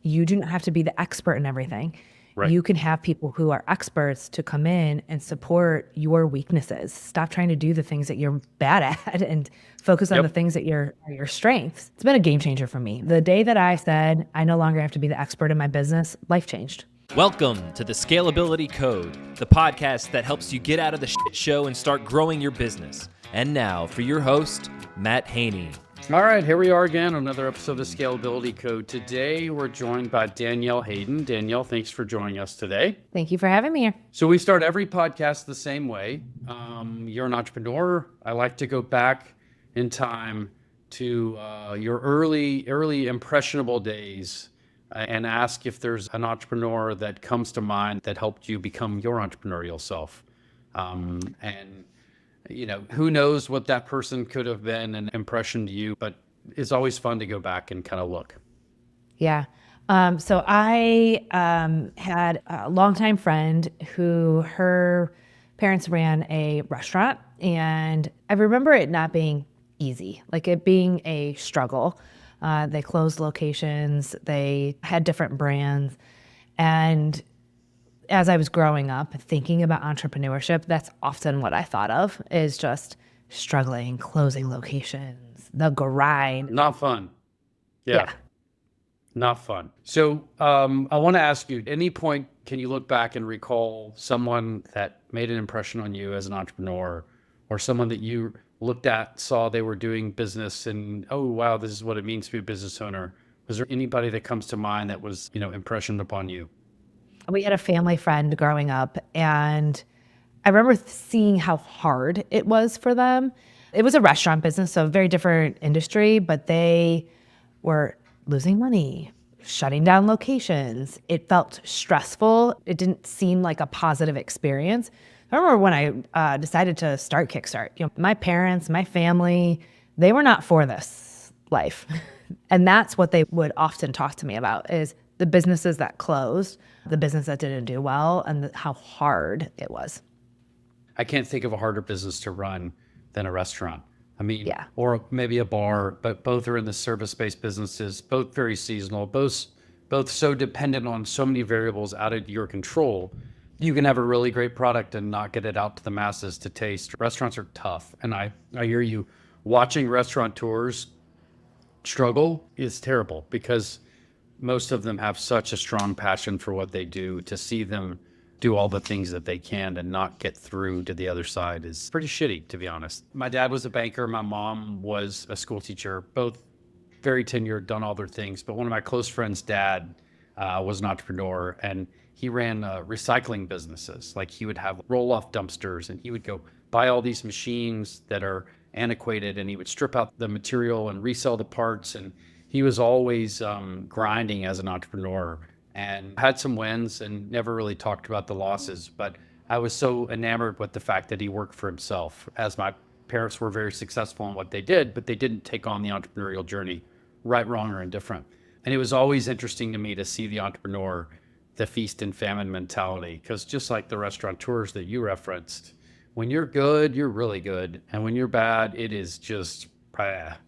You do not have to be the expert in everything. Right. You can have people who are experts to come in and support your weaknesses. Stop trying to do the things that you're bad at and focus on the Yep. things that are your strengths. It's been a game changer for me. The day that I said, I no longer have to be the expert in my business, life changed. Welcome to the Scalability Code, the podcast that helps you get out of the shit show and start growing your business. And now for your host, Matt Haney. All right, here we are again, another episode of Scalability Code. Today, we're joined by Danielle Hayden. Danielle, thanks for joining us today. Thank you for having me here. So we start every podcast the same way. You're an entrepreneur. I like to go back in time to your early impressionable days and ask if there's an entrepreneur that comes to mind that helped you become your entrepreneurial self. And you know, who knows what that person could have been an impression to you, but it's always fun to go back and kind of look. Yeah. So I had a longtime friend who her parents ran a restaurant, and I remember it not being easy, like it being a struggle. They closed locations, they had different brands, and as I was growing up thinking about entrepreneurship, that's often what I thought of is just struggling, closing locations, the grind. Not fun. Yeah, Yeah. not fun. So I want to ask you, at any point, can you look back and recall someone that made an impression on you as an entrepreneur, or someone that you looked at, saw they were doing business and, oh, wow, this is what it means to be a business owner? Was there anybody that comes to mind that was, impressioned upon you? We had a family friend growing up, and I remember seeing how hard it was for them. It was a restaurant business, so a very different industry, but they were losing money, shutting down locations. It felt stressful. It didn't seem like a positive experience. I remember when I decided to start Kickstart, my parents, my family, they were not for this life. And that's what they would often talk to me about is the businesses that closed, the business that didn't do well, and how hard it was. I can't think of a harder business to run than a restaurant. I mean, Yeah. or maybe a bar, but both are in the service-based businesses, both very seasonal, both so dependent on so many variables out of your control. You can have a really great product and not get it out to the masses to taste. Restaurants are tough. And I hear you. Watching restaurateurs struggle is terrible because most of them have such a strong passion for what they do. To see them do all the things that they can and not get through to the other side is pretty shitty, to be honest. My dad was a banker. My mom was a school teacher, both very tenured, done all their things. But one of my close friends' dad was an entrepreneur, and he ran recycling businesses. Like he would have roll-off dumpsters, and he would go buy all these machines that are antiquated, and he would strip out the material and resell the parts. And he was always grinding as an entrepreneur and had some wins and never really talked about the losses. But I was so enamored with the fact that he worked for himself, as my parents were very successful in what they did, but they didn't take on the entrepreneurial journey, right, wrong, or indifferent. And it was always interesting to me to see the entrepreneur, the feast and famine mentality, because just like the restaurateurs that you referenced, when you're good, you're really good. And when you're bad, it is just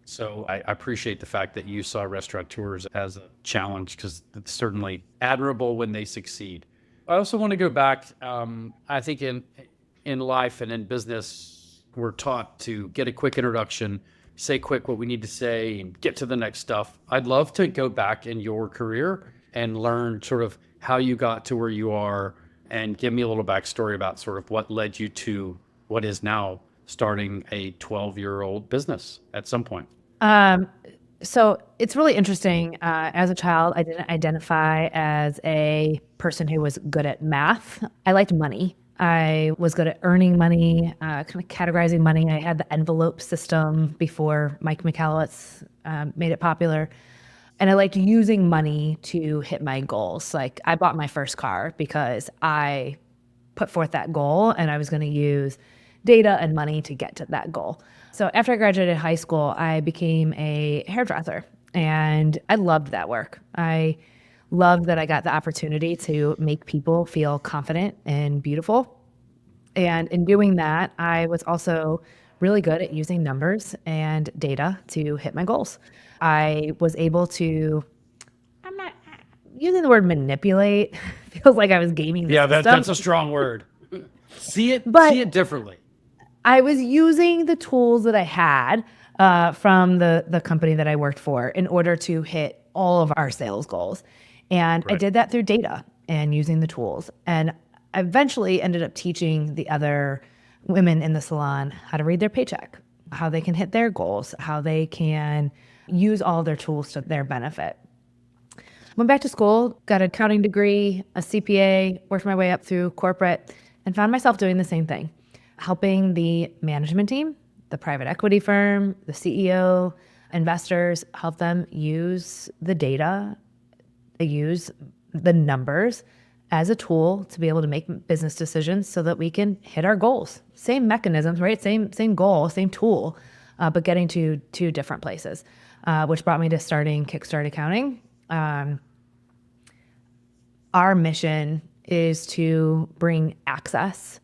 so I appreciate the fact that you saw restaurateurs as a challenge, because it's certainly admirable when they succeed. I also want to go back. I think in life and in business, we're taught to get a quick introduction, say quick what we need to say, and get to the next stuff. I'd love to go back in your career and learn sort of how you got to where you are, and give me a little backstory about sort of what led you to what is now starting a 12-year-old business at some point. So it's really interesting. As a child, I didn't identify as a person who was good at math. I liked money. I was good at earning money, kind of categorizing money. I had the envelope system before Mike Michalowicz made it popular. And I liked using money to hit my goals. Like I bought my first car because I put forth that goal and I was going to use data and money to get to that goal. So after I graduated high school, I became a hairdresser, and I loved that work. I loved that I got the opportunity to make people feel confident and beautiful. And in doing that, I was also really good at using numbers and data to hit my goals. I was able to, I'm not using the word manipulate feels like I was gaming the system. That's a strong word. See it differently. I was using the tools that I had from the company that I worked for in order to hit all of our sales goals. And I did that through data and using the tools. And I eventually ended up teaching the other women in the salon how to read their paycheck, how they can hit their goals, how they can use all their tools to their benefit. Went back to school, got an accounting degree, a CPA, worked my way up through corporate, and found myself doing the same thing, helping the management team, the private equity firm, the CEO, investors, help them use the data, use the numbers as a tool to be able to make business decisions so that we can hit our goals. Same mechanisms, right? Same goal, same tool, but getting to two different places, which brought me to starting Kickstart Accounting. Our mission is to bring access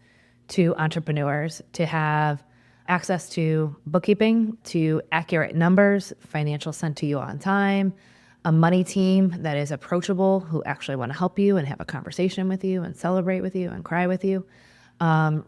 to entrepreneurs, to have access to bookkeeping, to accurate numbers, financials sent to you on time, a money team that is approachable, who actually want to help you and have a conversation with you and celebrate with you and cry with you.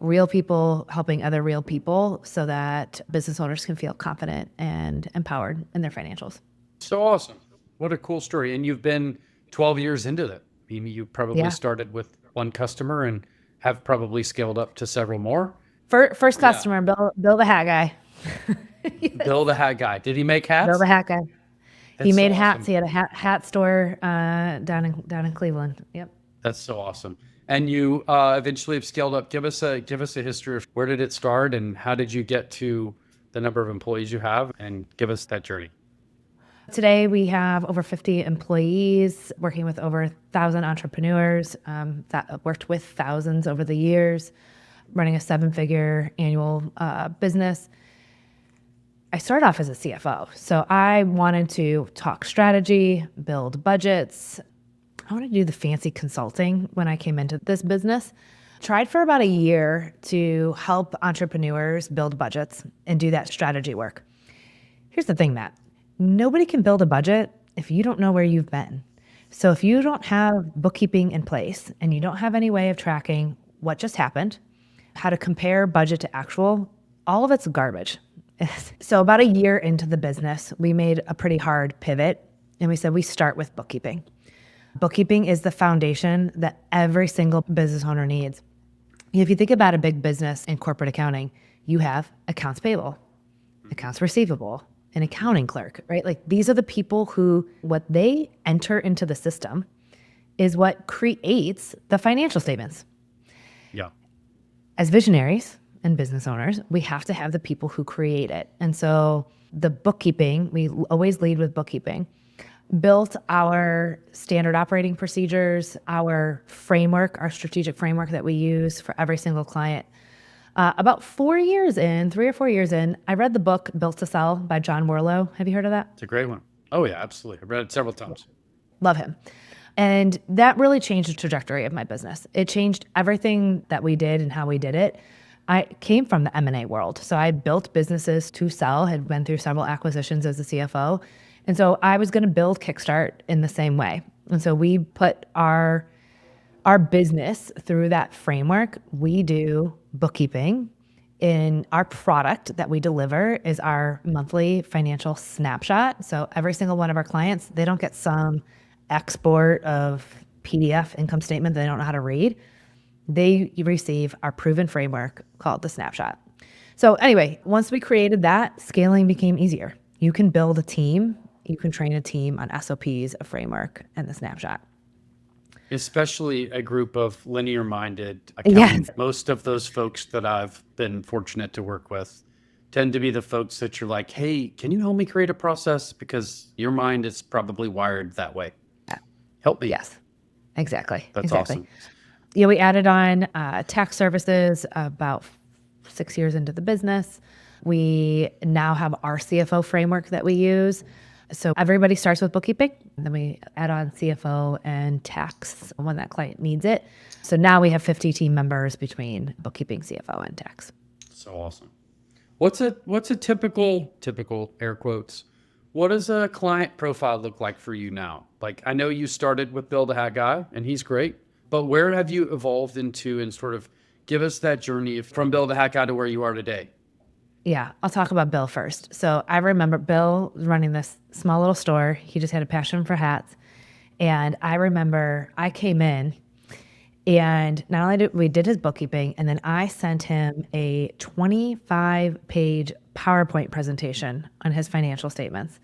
Real people helping other real people so that business owners can feel confident and empowered in their financials. So awesome. What a cool story. And you've been 12 years into that. You probably started with one customer and have probably scaled up to several more. First customer, Bill the hat guy. Bill the hat guy. Did he make hats? Bill the hat guy. He made hats. Awesome. He had a hat store down in Cleveland. Yep. That's so awesome. And you eventually have scaled up. Give us a history of where did it start and how did you get to the number of employees you have, and give us that journey. Today, we have over 50 employees working with over 1,000 entrepreneurs that worked with thousands over the years, running a 7-figure annual business. I started off as a CFO, so I wanted to talk strategy, build budgets. I wanted to do the fancy consulting when I came into this business. Tried for about a year to help entrepreneurs build budgets and do that strategy work. Here's the thing, Matt. Nobody can build a budget if you don't know where you've been. So if you don't have bookkeeping in place and you don't have any way of tracking what just happened, how to compare budget to actual, all of it's garbage. So about a year into the business, we made a pretty hard pivot and we said we start with bookkeeping. Bookkeeping is the foundation that every single business owner needs. If you think about a big business in corporate accounting, you have accounts payable, accounts receivable, an accounting clerk, right? Like these are the people who, what they enter into the system is what creates the financial statements. Yeah. As visionaries and business owners, we have to have the people who create it. And so the bookkeeping, we always lead with bookkeeping, built our standard operating procedures, our framework, our strategic framework that we use for every single client. About 3 or 4 years in, I read the book Built to Sell by John Warlow. Have you heard of that? It's a great one. Oh yeah, absolutely. I've read it several times. Love him. And that really changed the trajectory of my business. It changed everything that we did and how we did it. I came from the M&A world. So I built businesses to sell, had been through several acquisitions as a CFO. And so I was going to build Kickstart in the same way. And so we put our business through that framework. We do bookkeeping. In our product that we deliver is our monthly financial snapshot. So every single one of our clients, they don't get some export of PDF income statement that they don't know how to read. They receive our proven framework called the snapshot. So anyway, once we created that, scaling became easier. You can build a team. You can train a team on SOPs, a framework, and the snapshot. Especially a group of linear-minded accountants. Yes. Most of those folks that I've been fortunate to work with tend to be the folks that you're like, hey, can you help me create a process? Because your mind is probably wired that way. Yeah. Help me. Yes, exactly. That's awesome. Yeah, we added on tax services about 6 years into the business. We now have our CFO framework that we use. So everybody starts with bookkeeping, and then we add on CFO and tax when that client needs it. So now we have 50 team members between bookkeeping, CFO, and tax. So awesome. What's a typical air quotes What does a client profile look like for you now? Like, I know you started with Bill the Hat Guy, and he's great, but where have you evolved into, and sort of give us that journey from Bill the Hat Guy to where you are today? Yeah, I'll talk about Bill first. So I remember Bill was running this small little store. He just had a passion for hats. And I remember I came in and not only did we did his bookkeeping, and then I sent him a 25-page PowerPoint presentation on his financial statements.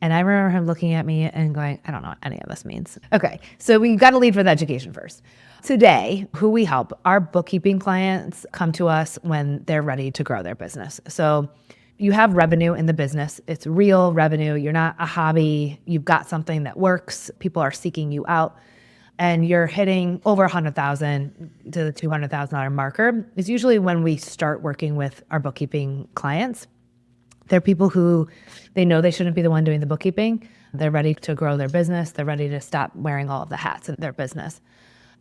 And I remember him looking at me and going, I don't know what any of this means. Okay, so we got to lead with education first. Today, who we help, our bookkeeping clients come to us when they're ready to grow their business. So you have revenue in the business. It's real revenue. You're not a hobby. You've got something that works. People are seeking you out. And you're hitting over $100,000 to the $200,000 marker is usually when we start working with our bookkeeping clients. They're people who they know they shouldn't be the one doing the bookkeeping. They're ready to grow their business. They're ready to stop wearing all of the hats in their business.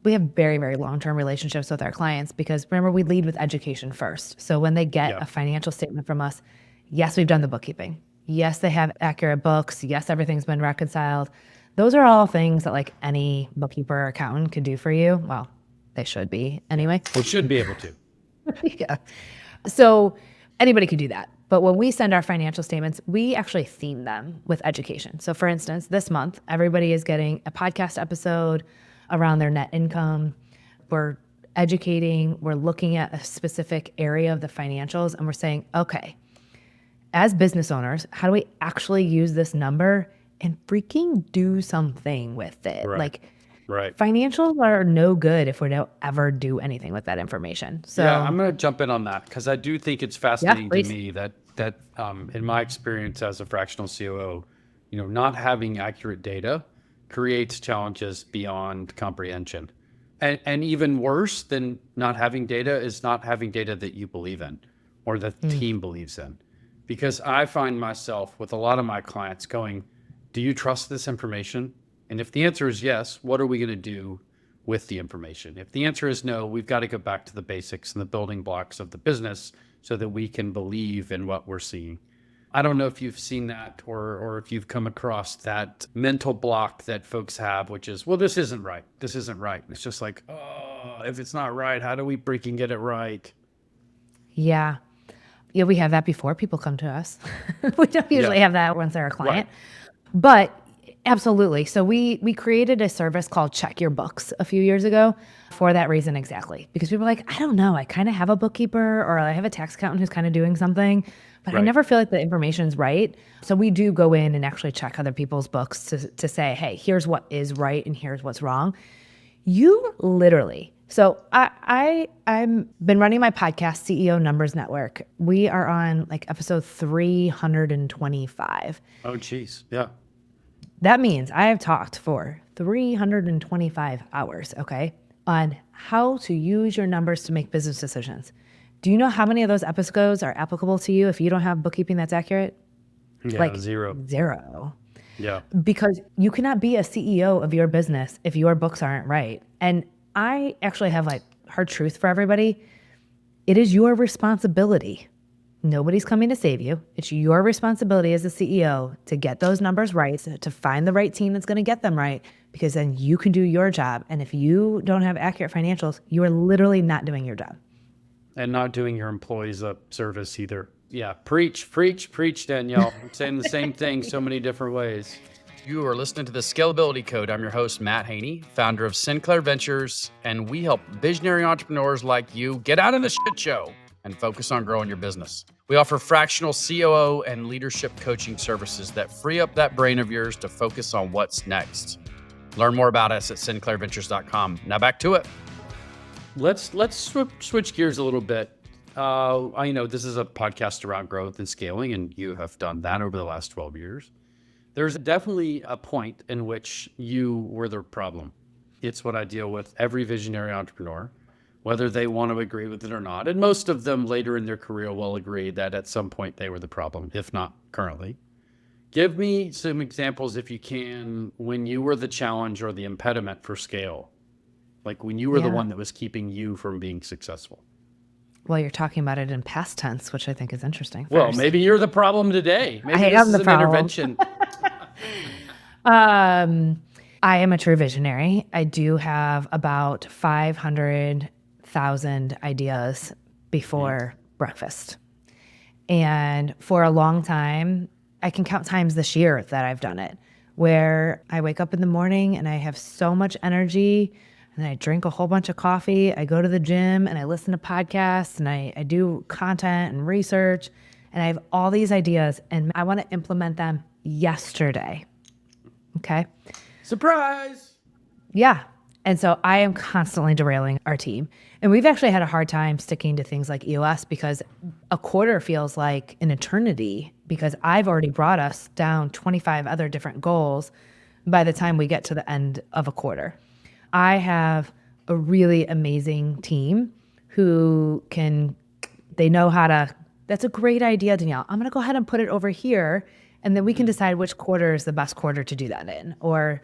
We have very, very long-term relationships with our clients because remember, we lead with education first. So when they get a financial statement from us, yes, we've done the bookkeeping. Yes, they have accurate books. Yes, everything's been reconciled. Those are all things that like any bookkeeper or accountant could do for you. Well, they should be anyway. We should be able to. Yeah. So anybody could do that. But when we send our financial statements, we actually theme them with education. So for instance, this month, everybody is getting a podcast episode around their net income. We're educating, we're looking at a specific area of the financials, and we're saying, okay, as business owners, how do we actually use this number and freaking do something with it? Right. Financials are no good if we don't ever do anything with that information. So yeah, I'm going to jump in on that because I do think it's fascinating to me that in my experience as a fractional COO, not having accurate data creates challenges beyond comprehension. And even worse than not having data is not having data that you believe in or the team believes in. Because I find myself with a lot of my clients going, do you trust this information? And if the answer is yes, what are we going to do with the information? If the answer is no, we've got to go back to the basics and the building blocks of the business so that we can believe in what we're seeing. I don't know if you've seen that or if you've come across that mental block that folks have, which is, well, this isn't right. This isn't right. It's just like, oh, if it's not right, how do we freaking get it right? Yeah. Yeah, we have that before people come to us. We don't usually have that once they're a client. Right. But absolutely. So we created a service called Check Your Books a few years ago for that reason exactly. Because people are like, I don't know, I kind of have a bookkeeper or I have a tax accountant who's kind of doing something, but I never feel like the information's right. So we do go in and actually check other people's books to say, hey, here's what is right and here's what's wrong. You literally... So I've been running my podcast, CEO Numbers Network. We are on like episode 325. Oh, geez. Yeah. That means I have talked for 325 hours, okay, on how to use your numbers to make business decisions. Do you know how many of those episodes are applicable to you if you don't have bookkeeping that's accurate? Yeah, like zero. Yeah. Because you cannot be a CEO of your business if your books aren't right. And I actually have like hard truth for everybody. It is your responsibility. Nobody's coming to save you. It's your responsibility as a CEO to get those numbers right, to find the right team that's going to get them right, because then you can do your job. And if you don't have accurate financials, you are literally not doing your job. And not doing your employees a service either. Yeah, preach, Danielle. I'm saying the same thing so many different ways. You are listening to the Scalability Code. I'm your host, Matt Haney, founder of Sinclair Ventures, and we help visionary entrepreneurs like you get out of the shit show and focus on growing your business. We offer fractional COO and leadership coaching services that free up that brain of yours to focus on what's next. Learn more about us at sinclairventures.com. Now back to it. Let's switch gears a little bit. I know this is a podcast around growth and scaling, and you have done that over the last 12 years. There's definitely a point in which you were the problem. It's what I deal with every visionary entrepreneur, whether they want to agree with it or not. And most of them later in their career will agree that at some point they were the problem, if not currently. Give me some examples, if you can, when you were the challenge or the impediment for scale, like when you were the one that was keeping you from being successful. Well, you're talking about it in past tense, which I think is interesting. Well, maybe you're the problem today. Maybe I this am is the an problem. intervention. I am a true visionary. I do have about 500,000 ideas before breakfast. And for a long time, I can count times this year that I've done it, where I wake up in the morning and I have so much energy and I drink a whole bunch of coffee. I go to the gym and I listen to podcasts and I do content and research. And I have all these ideas and I want to implement them yesterday. Okay. Surprise! Yeah. And so I am constantly derailing our team. And we've actually had a hard time sticking to things like EOS because a quarter feels like an eternity because I've already brought us down 25 other different goals by the time we get to the end of a quarter. I have a really amazing team who they know how to, that's a great idea, Danielle. I'm going to go ahead and put it over here. And then we can decide which quarter is the best quarter to do that in. Or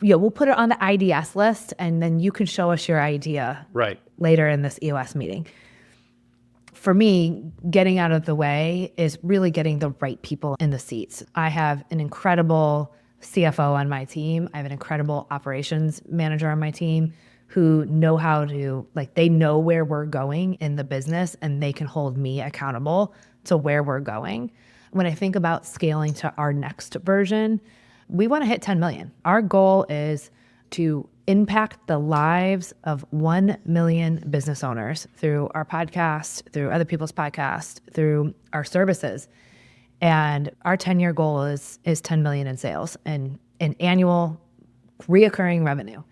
we'll put it on the IDS list and then you can show us your idea later in this EOS meeting. For me, getting out of the way is really getting the right people in the seats. I have an incredible CFO on my team. I have an incredible operations manager on my team who know how to, they know where we're going in the business and they can hold me accountable to where we're going. When I think about scaling to our next version, we want to hit 10 million. Our goal is to impact the lives of 1 million business owners through our podcast, through other people's podcasts, through our services. And our 10-year goal is 10 million in sales and in annual reoccurring revenue.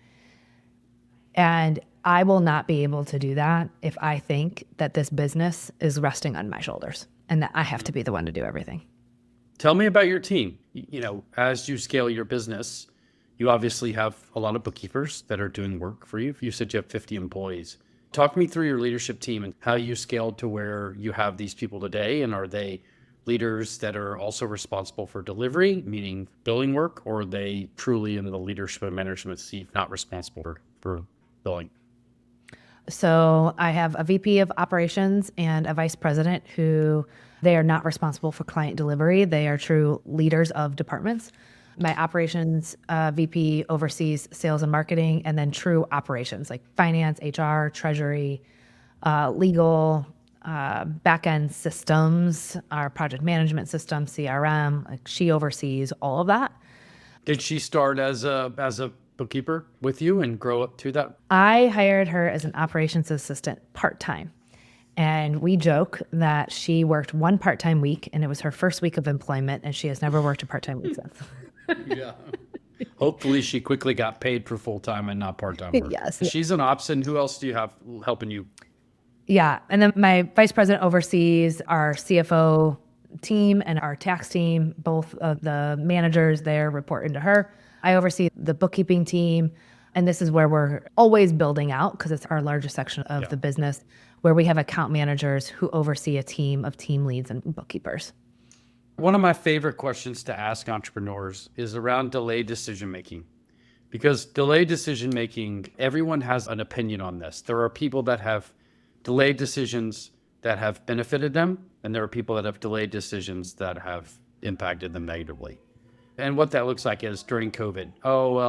And I will not be able to do that if I think that this business is resting on my shoulders and that I have to be the one to do everything. Tell me about your team. As you scale your business, you obviously have a lot of bookkeepers that are doing work for you. You said you have 50 employees. Talk me through your leadership team and how you scaled to where you have these people today. And are they leaders that are also responsible for delivery, meaning billing work, or are they truly in the leadership and management seat, not responsible for billing? So I have a VP of operations and a vice president who they are not responsible for client delivery. They are true leaders of departments. My operations VP oversees sales and marketing, and then true operations like finance, HR, treasury, legal, back-end systems, our project management system, CRM. She oversees all of that. Did she start as a bookkeeper with you and grow up to that? I hired her as an operations assistant part-time. And we joke that she worked one part-time week and it was her first week of employment and she has never worked a part-time week since. Yeah. Hopefully she quickly got paid for full-time and not part-time work. Yes. She's an ops, and who else do you have helping you? Yeah. And then my vice president oversees our CFO team and our tax team. Both of the managers there report into her. I oversee the bookkeeping team. And this is where we're always building out because it's our largest section of the business, where we have account managers who oversee a team of team leads and bookkeepers. One of my favorite questions to ask entrepreneurs is around delayed decision-making. Because delayed decision-making, everyone has an opinion on this. There are people that have delayed decisions that have benefited them, and there are people that have delayed decisions that have impacted them negatively. And what that looks like is during COVID.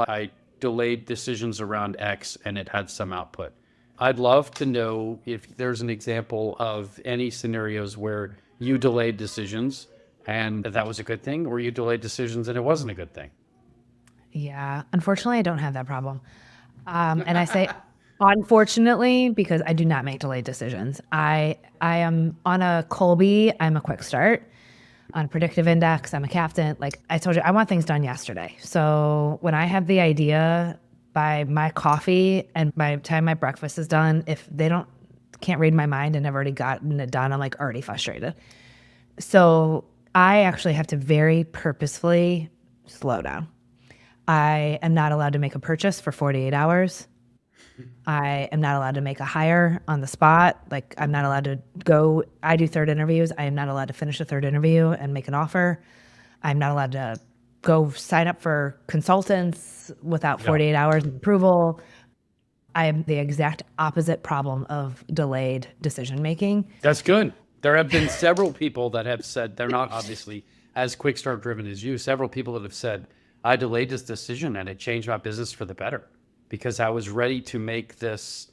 I delayed decisions around X and it had some output. I'd love to know if there's an example of any scenarios where you delayed decisions and that was a good thing, or you delayed decisions and it wasn't a good thing. Yeah, unfortunately, I don't have that problem. And I say unfortunately because I do not make delayed decisions. I am on a Colby, I'm a quick start. On predictive index, I'm a captain. Like I told you, I want things done yesterday. So when I have the idea by my coffee and by the time my breakfast is done, if they can't read my mind and I've already gotten it done, I'm like already frustrated. So I actually have to very purposefully slow down. I am not allowed to make a purchase for 48 hours. I am not allowed to make a hire on the spot. Like I'm not allowed to go, I do third interviews. I am not allowed to finish a third interview and make an offer. I'm not allowed to go sign up for consultants without 48 hours of approval. I am the exact opposite problem of delayed decision making. That's good. There have been several people that have said, they're not obviously as quick start driven as you, several people that have said, I delayed this decision and it changed my business for the better because I was ready to make this,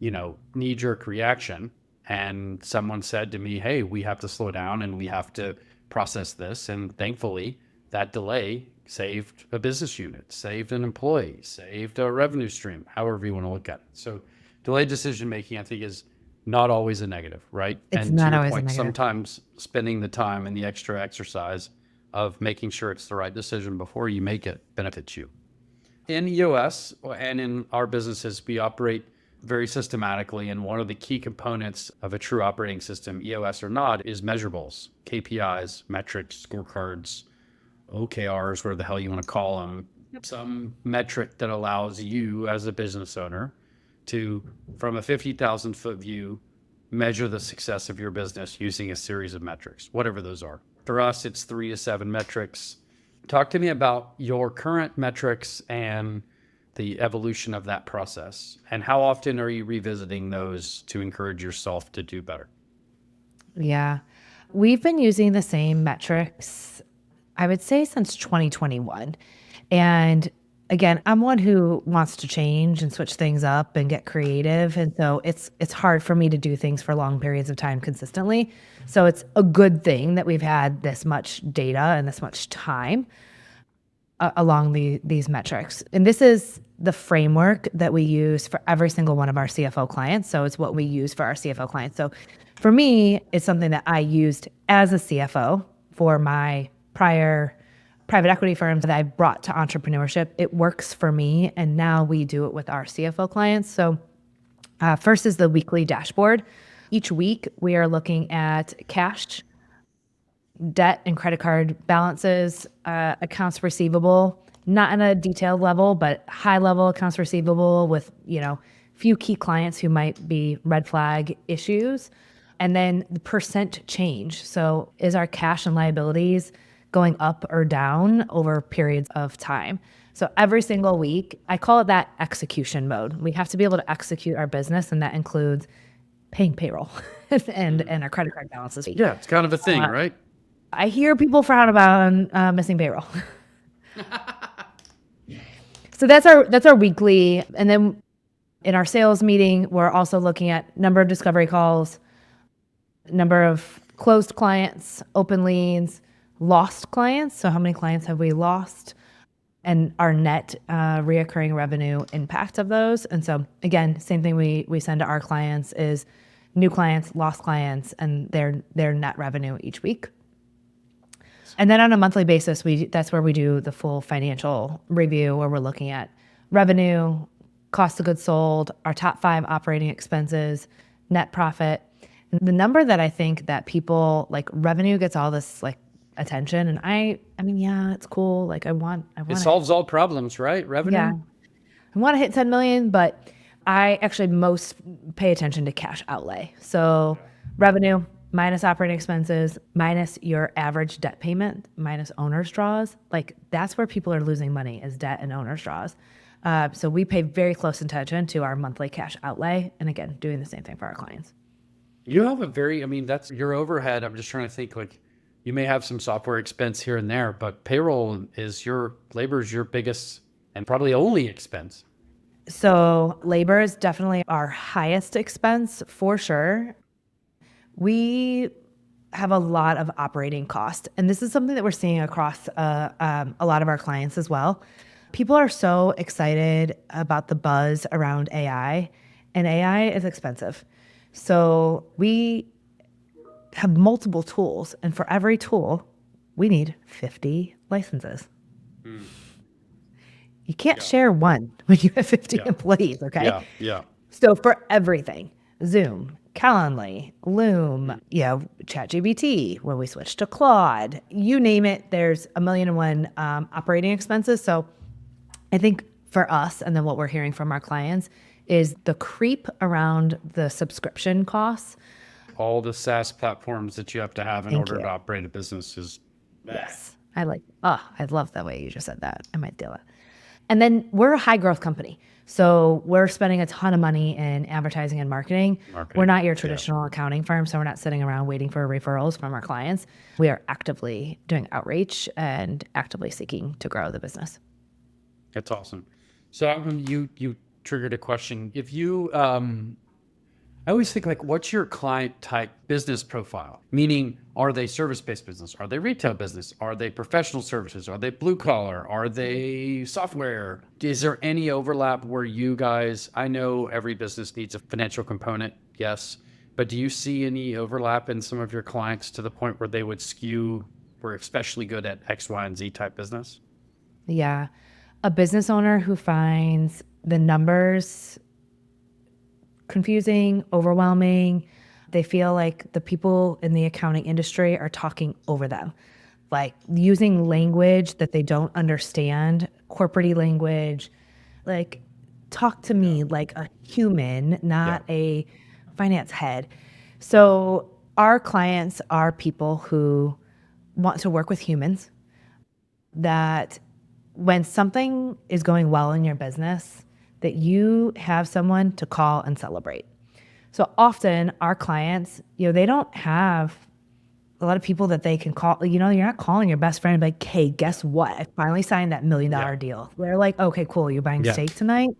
knee jerk reaction. And someone said to me, hey, we have to slow down and we have to process this. And thankfully, that delay saved a business unit, saved an employee, saved a revenue stream, however you want to look at it. So delayed decision making, I think, is not always a negative, right? It's And not to your always a point, negative. sometimes spending the time and the extra exercise of making sure it's the right decision before you make it benefits you. In EOS and in our businesses, we operate very systematically. And one of the key components of a true operating system, EOS or not, is measurables, KPIs, metrics, scorecards, OKRs, whatever the hell you want to call them. Some metric that allows you as a business owner to, from a 50,000 foot view, measure the success of your business using a series of metrics, whatever those are. For us, it's 3 to 7 metrics. Talk to me about your current metrics and the evolution of that process. And how often are you revisiting those to encourage yourself to do better? Yeah. We've been using the same metrics, I would say, since 2021. And again, I'm one who wants to change and switch things up and get creative. And so it's hard for me to do things for long periods of time consistently. So it's a good thing that we've had this much data and this much time along these metrics. And this is the framework that we use for every single one of our CFO clients. So it's what we use for our CFO clients. So for me, it's something that I used as a CFO for my prior private equity firms that I brought to entrepreneurship. It works for me. And now we do it with our CFO clients. So first is the weekly dashboard. Each week, we are looking at cash, debt and credit card balances, accounts receivable, not in a detailed level, but high level accounts receivable with, few key clients who might be red flag issues. And then the percent change. So is our cash and liabilities going up or down over periods of time? So every single week, I call it that execution mode. We have to be able to execute our business, and that includes paying payroll and our credit card balances. Yeah, it's kind of a thing, right? I hear people frown about missing payroll. So that's our weekly. And then in our sales meeting, we're also looking at number of discovery calls, number of closed clients, open leads, lost clients. So how many clients have we lost? And our net reoccurring revenue impact of those. And so again, same thing we send to our clients is new clients, lost clients, and their net revenue each week. And then on a monthly basis, that's where we do the full financial review, where we're looking at revenue, cost of goods sold, our top 5 operating expenses, net profit. And the number that I think that people like, revenue gets all this like attention, and I mean, yeah, it's cool. Like I want It solves all problems, right? Revenue. Yeah, I want to hit 10 million, but I actually most pay attention to cash outlay. So revenue minus operating expenses, minus your average debt payment, minus owner's draws. Like that's where people are losing money, is debt and owner's draws. So we pay very close attention to our monthly cash outlay. And again, doing the same thing for our clients. You have that's your overhead. I'm just trying to think, like, you may have some software expense here and there, but labor is your biggest and probably only expense. So labor is definitely our highest expense for sure. We have a lot of operating costs, and this is something that we're seeing across a lot of our clients as well. People are so excited about the buzz around AI, and AI is expensive. So we have multiple tools, and for every tool, we need 50 licenses. You can't share one when you have 50 employees, okay? Yeah. So for everything, Zoom, Calendly, Loom, ChatGPT, when we switch to Claude, you name it, there's 1,000,001 operating expenses. So I think for us, and then what we're hearing from our clients, is the creep around the subscription costs. All the SaaS platforms that you have to have in order to operate a business is Yes. I love the way you just said that. I might do it. And then we're a high growth company. So we're spending a ton of money in advertising and marketing. We're not your traditional accounting firm, so we're not sitting around waiting for referrals from our clients. We are actively doing outreach and actively seeking to grow the business. That's awesome. So you triggered a question. If you, I always think like, what's your client type business profile? Meaning, are they service-based business? Are they retail business? Are they professional services? Are they blue collar? Are they software? Is there any overlap where you guys, I know every business needs a financial component, yes, but do you see any overlap in some of your clients to the point where they would skew, we're especially good at X, Y, and Z type business? Yeah. A business owner who finds the numbers confusing, overwhelming, they feel like the people in the accounting industry are talking over them, like using language that they don't understand, corporate language, like talk to me like a human, not a finance head. So our clients are people who want to work with humans, that when something is going well in your business, that you have someone to call and celebrate. So often our clients, they don't have a lot of people that they can call. You're not calling your best friend and be like, hey, guess what? I finally signed that $1 million deal. They're like, okay, cool. You're buying steak tonight.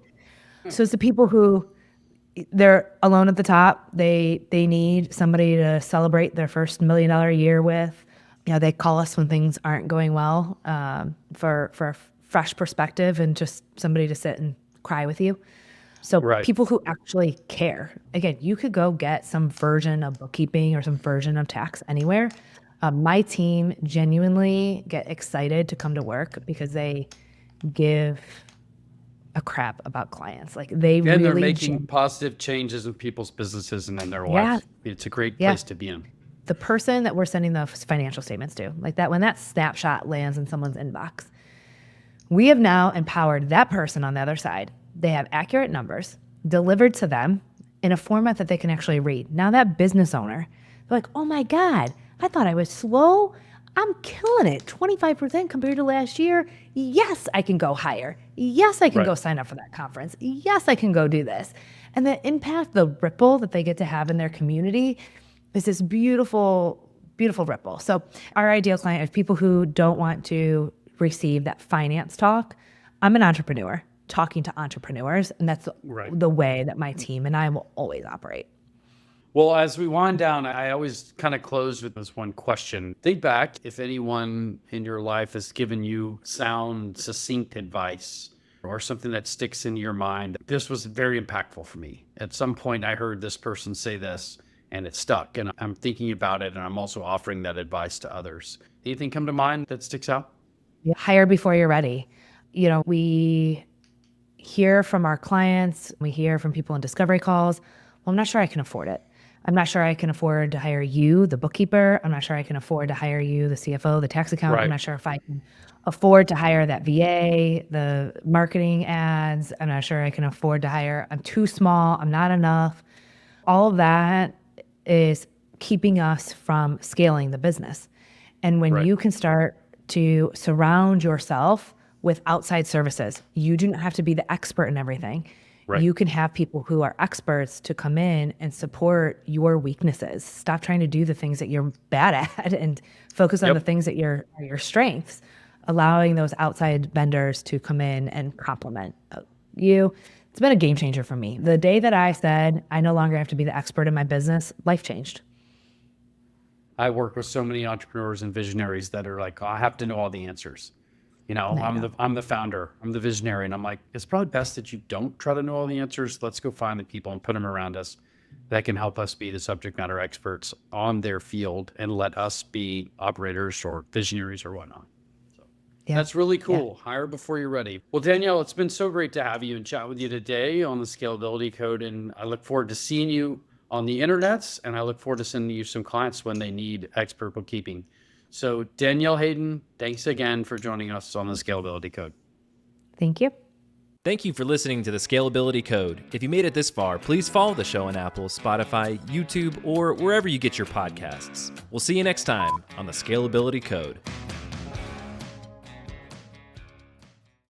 So it's the people who they're alone at the top. They need somebody to celebrate their first $1 million a year with. They call us when things aren't going well, for a fresh perspective and just somebody to sit and cry with you. So people who actually care. Again, you could go get some version of bookkeeping or some version of tax anywhere. My team genuinely get excited to come to work because they give a crap about clients. Like they're making positive changes in people's businesses and in their lives. It's a great place to be in. The person that we're sending the financial statements to, like that, when that snapshot lands in someone's inbox, we have now empowered that person on the other side. They have accurate numbers delivered to them in a format that they can actually read. Now that business owner, they're like, oh my God, I thought I was slow. I'm killing it. 25% compared to last year. Yes, I can go higher. Yes, I can go sign up for that conference. Yes, I can go do this. And the impact, the ripple that they get to have in their community is this beautiful, beautiful ripple. So our ideal client is people who don't want to receive that finance talk. I'm an entrepreneur talking to entrepreneurs, and that's the way that my team and I will always operate. Well, as we wind down, I always kind of close with this one question. Think back if anyone in your life has given you sound, succinct advice or something that sticks in your mind. This was very impactful for me. At some point, I heard this person say this and it stuck, and I'm thinking about it, and I'm also offering that advice to others. Anything come to mind that sticks out? Hire before you're ready. We hear from our clients, we hear from people in discovery calls. Well, I'm not sure I can afford it. I'm not sure I can afford to hire you, the bookkeeper. I'm not sure I can afford to hire you, the CFO, the tax accountant. I'm not sure if I can afford to hire that VA, the marketing ads. I'm not sure I can afford to hire. I'm too small. I'm not enough. All of that is keeping us from scaling the business. And when you can start to surround yourself with outside services, you do not have to be the expert in everything. You can have people who are experts to come in and support your weaknesses. Stop trying to do the things that you're bad at and focus on the things that are your strengths, allowing those outside vendors to come in and complement you. It's been a game changer for me. The day that I said, I no longer have to be the expert in my business, life changed. I work with so many entrepreneurs and visionaries that are like, oh, I have to know all the answers. I'm the founder, I'm the visionary. And I'm like, it's probably best that you don't try to know all the answers. Let's go find the people and put them around us that can help us be the subject matter experts on their field and let us be operators or visionaries or whatnot. So that's really cool. Hire before you're ready. Well, Danielle, it's been so great to have you and chat with you today on the Scalability Code. And I look forward to seeing you on the internets, and I look forward to sending you some clients when they need expert bookkeeping. So Danielle Hayden, thanks again for joining us on the Scalability Code. Thank you. Thank you for listening to the Scalability Code. If you made it this far, please follow the show on Apple, Spotify, YouTube, or wherever you get your podcasts. We'll see you next time on the Scalability Code.